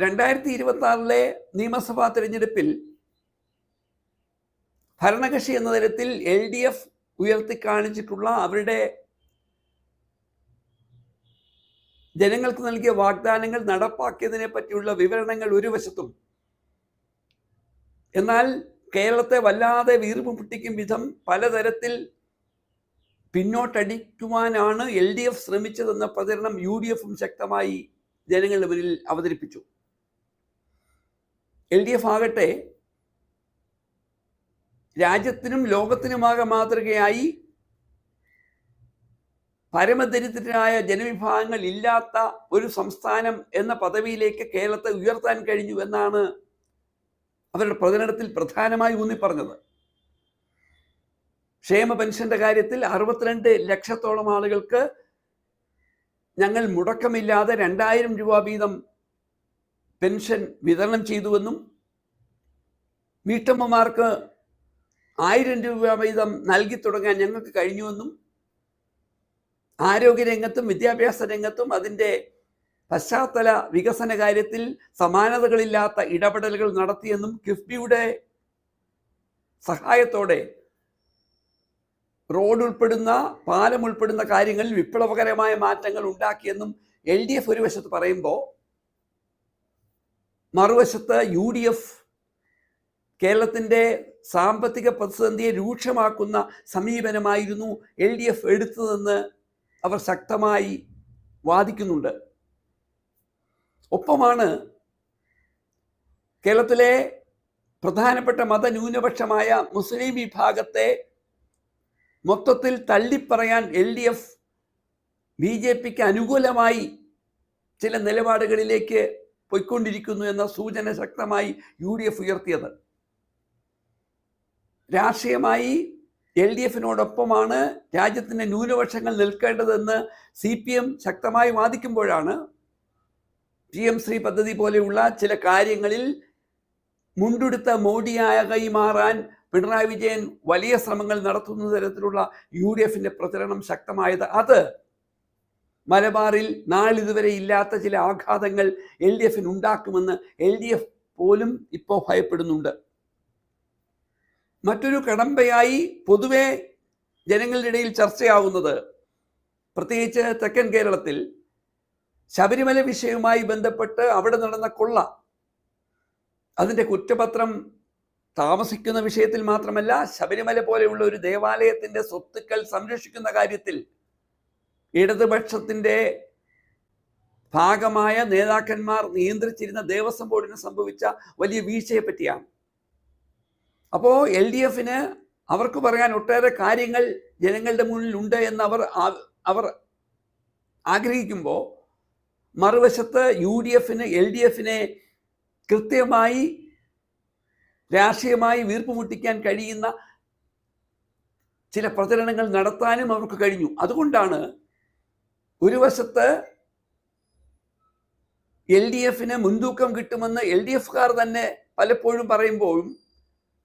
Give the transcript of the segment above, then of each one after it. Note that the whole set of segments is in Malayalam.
2026 നിയമസഭാ തെരഞ്ഞെടുപ്പിൽ ഭരണകക്ഷി എന്ന തരത്തിൽ LDF ഉയർത്തിക്കാണിച്ചിട്ടുള്ള അവരുടെ ജനങ്ങൾക്ക് നൽകിയ വാഗ്ദാനങ്ങൾ നടപ്പാക്കിയതിനെ പറ്റിയുള്ള വിവരണങ്ങൾ ഒരു വശത്തും, എന്നാൽ കേരളത്തെ വല്ലാതെ വീർപ്പ് മുട്ടിക്കും വിധം പലതരത്തിൽ പിന്നോട്ടടിക്കുവാനാണ് LDF ശ്രമിച്ചതെന്ന പ്രചരണം UDFും ശക്തമായി ജനങ്ങളുടെ മുന്നിൽ അവതരിപ്പിച്ചു. LDF ആകട്ടെ രാജ്യത്തിനും ലോകത്തിനുമാകെ മാതൃകയായി പരമദരിദ്രരായ ജനവിഭാഗങ്ങൾ ഇല്ലാത്ത ഒരു സംസ്ഥാനം എന്ന പദവിയിലേക്ക് കേരളത്തെ ഉയർത്താൻ കഴിഞ്ഞു എന്നാണ് അവരുടെ പ്രചരണത്തിൽ പ്രധാനമായി ഊന്നി പറഞ്ഞത്. ക്ഷേമ പെൻഷന്റെ കാര്യത്തിൽ 62 ലക്ഷത്തോളം ആളുകൾക്ക് ഞങ്ങൾ മുടക്കമില്ലാതെ 2000 രൂപ വീതം പെൻഷൻ വിതരണം ചെയ്തുവെന്നും വീട്ടമ്മമാർക്ക് 1000 രൂപ വീതം നൽകി തുടങ്ങാൻ ഞങ്ങൾക്ക് കഴിഞ്ഞുവെന്നും ആരോഗ്യരംഗത്തും വിദ്യാഭ്യാസ രംഗത്തും അതിൻ്റെ പശ്ചാത്തല വികസന കാര്യത്തിൽ സമാനതകളില്ലാത്ത ഇടപെടലുകൾ നടത്തിയെന്നും കിഫ്ബിയുടെ സഹായത്തോടെ റോഡ് ഉൾപ്പെടുന്ന പാലം ഉൾപ്പെടുന്ന കാര്യങ്ങളിൽ വിപ്ലവകരമായ മാറ്റങ്ങൾ ഉണ്ടാക്കിയെന്നും LDF ഒരു വശത്ത് പറയുമ്പോൾ, മറുവശത്ത് UDF കേരളത്തിൻ്റെ സാമ്പത്തിക പ്രതിസന്ധിയെ രൂക്ഷമാക്കുന്ന സമീപനമായിരുന്നു LDF എടുത്തതെന്ന് അവർ ശക്തമായി വാദിക്കുന്നുണ്ട്. ഒപ്പമാണ് കേരളത്തിലെ പ്രധാനപ്പെട്ട മതന്യൂനപക്ഷമായ മുസ്ലിം വിഭാഗത്തെ മൊത്തത്തിൽ തള്ളിപ്പറയാൻ LDF BJPക്ക് അനുകൂലമായി ചില നിലപാടുകളിലേക്ക് പോയിക്കൊണ്ടിരിക്കുന്നു എന്ന സൂചന ശക്തമായി UDF ഉയർത്തിയത്. രാഷ്ട്രീയമായി LDFനോടൊപ്പമാണ് രാജ്യത്തിൻ്റെ ന്യൂനപക്ഷങ്ങൾ നിൽക്കേണ്ടതെന്ന് CPM ശക്തമായി വാദിക്കുമ്പോഴാണ് PM ശ്രീ പദ്ധതി പോലെയുള്ള ചില കാര്യങ്ങളിൽ മുണ്ടെടുത്ത മോഡിയായി മാറാൻ പിണറായി വിജയൻ വലിയ ശ്രമങ്ങൾ നടത്തുന്ന തരത്തിലുള്ള UDFന്റെ പ്രചരണം ശക്തമായത്. അത് മലബാറിൽ നാളിതുവരെ ഇല്ലാത്ത ചില ആഘാതങ്ങൾ LDFന് ഉണ്ടാക്കുമെന്ന് LDF പോലും ഇപ്പോൾ ഭയപ്പെടുന്നുണ്ട്. മറ്റൊരു കടമ്പയായി പൊതുവെ ജനങ്ങളുടെ ഇടയിൽ ചർച്ചയാവുന്നത്, പ്രത്യേകിച്ച് തെക്കൻ കേരളത്തിൽ ശബരിമല വിഷയവുമായി ബന്ധപ്പെട്ട് അവിടെ നടന്ന കൊള്ള, അതിൻ്റെ കുറ്റപത്രം താമസിക്കുന്ന വിഷയത്തിൽ മാത്രമല്ല, ശബരിമല പോലെയുള്ള ഒരു ദേവാലയത്തിൻ്റെ സ്വത്തുക്കൾ സംരക്ഷിക്കുന്ന കാര്യത്തിൽ ഇടതുപക്ഷത്തിൻ്റെ ഭാഗമായ നേതാക്കന്മാർ നിയന്ത്രിച്ചിരുന്ന ദേവസ്വം ബോർഡിന് സംഭവിച്ച വലിയ വീഴ്ചയെ പറ്റിയാണ്. അപ്പോൾ LDFന് അവർക്ക് പറയാൻ ഒട്ടേറെ കാര്യങ്ങൾ ജനങ്ങളുടെ മുന്നിൽ ഉണ്ട് എന്ന് അവർ ആഗ്രഹിക്കുമ്പോൾ, മറുവശത്ത് UDFന് LDFനെ കൃത്യമായി രാഷ്ട്രീയമായി വീർപ്പുമുട്ടിക്കാൻ കഴിയുന്ന ചില പ്രചരണങ്ങൾ നടത്താനും അവർക്ക് കഴിഞ്ഞു. അതുകൊണ്ടാണ് ഒരു വശത്ത് LDFന് മുൻതൂക്കം കിട്ടുമെന്ന് LDFക്കാർ തന്നെ പലപ്പോഴും പറയുമ്പോഴും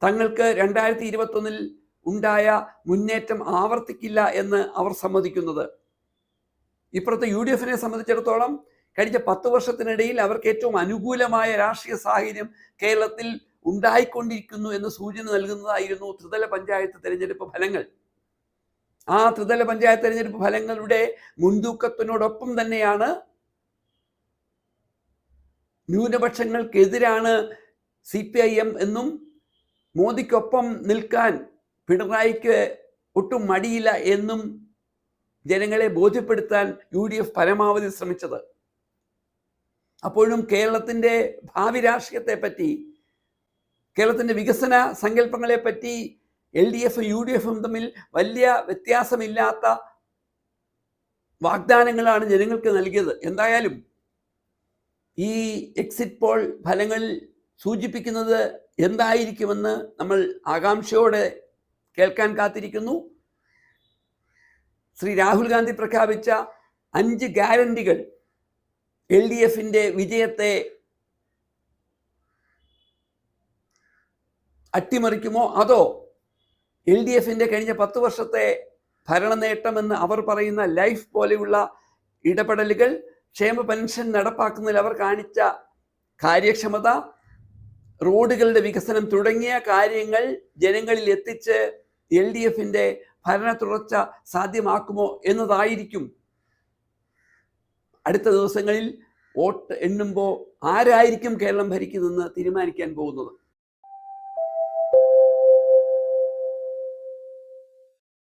തങ്ങൾക്ക് 2021 ഉണ്ടായ മുന്നേറ്റം ആവർത്തിക്കില്ല എന്ന് അവർ സമ്മതിക്കുന്നത്. ഇപ്പുറത്തെ UDFനെ സംബന്ധിച്ചിടത്തോളം കഴിഞ്ഞ 10 വർഷത്തിനിടയിൽ അവർക്ക് ഏറ്റവും അനുകൂലമായ രാഷ്ട്രീയ സാഹചര്യം കേരളത്തിൽ ഉണ്ടായിക്കൊണ്ടിരിക്കുന്നു എന്ന് സൂചന നൽകുന്നതായിരുന്നു ത്രിതല പഞ്ചായത്ത് തെരഞ്ഞെടുപ്പ് ഫലങ്ങൾ. ആ ത്രിതല പഞ്ചായത്ത് തെരഞ്ഞെടുപ്പ് ഫലങ്ങളുടെ മുൻതൂക്കത്തിനോടൊപ്പം തന്നെയാണ് ന്യൂനപക്ഷങ്ങൾക്കെതിരാണ് CPIM എന്നും മോദിക്കൊപ്പം നിൽക്കാൻ പിണറായിക്ക് ഒട്ടും മടിയില്ല എന്നും ജനങ്ങളെ ബോധ്യപ്പെടുത്താൻ UDF പരമാവധി ശ്രമിച്ചത്. അപ്പോഴും കേരളത്തിൻ്റെ ഭാവി രാഷ്ട്രീയത്തെപ്പറ്റി, കേരളത്തിൻ്റെ വികസന സങ്കല്പങ്ങളെപ്പറ്റി LDFും UDFും തമ്മിൽ വലിയ വ്യത്യാസമില്ലാത്ത വാഗ്ദാനങ്ങളാണ് ജനങ്ങൾക്ക് നൽകിയത്. എന്തായാലും ഈ എക്സിറ്റ് പോൾ ഫലങ്ങൾ സൂചിപ്പിക്കുന്നത് എന്തായിരിക്കുമെന്ന് നമ്മൾ ആകാംക്ഷയോടെ കേൾക്കാൻ കാത്തിരിക്കുന്നു. ശ്രീ രാഹുൽ ഗാന്ധി പ്രഖ്യാപിച്ച 5 ഗ്യാരണ്ടികൾ LDFന്റെ വിജയത്തെ അട്ടിമറിക്കുമോ, അതോ LDFന്റെ കഴിഞ്ഞ 10 വർഷത്തെ ഭരണ നേട്ടമെന്ന് അവർ പറയുന്ന ലൈഫ് പോലെയുള്ള ഇടപെടലുകൾ, ക്ഷേമ പെൻഷൻ നടപ്പാക്കുന്നതിൽ അവർ കാണിച്ച കാര്യക്ഷമത, റോഡുകളുടെ വികസനം തുടങ്ങിയ കാര്യങ്ങൾ ജനങ്ങളിൽ എത്തിച്ച് LDFന്റെ ഭരണ തുടർച്ച സാധ്യമാക്കുമോ എന്നതായിരിക്കും അടുത്ത ദിവസങ്ങളിൽ വോട്ട് എണ്ണുമ്പോൾ ആരായിരിക്കും കേരളം ഭരിക്കുന്നതെന്ന് തീരുമാനിക്കാൻ പോകുന്നത്.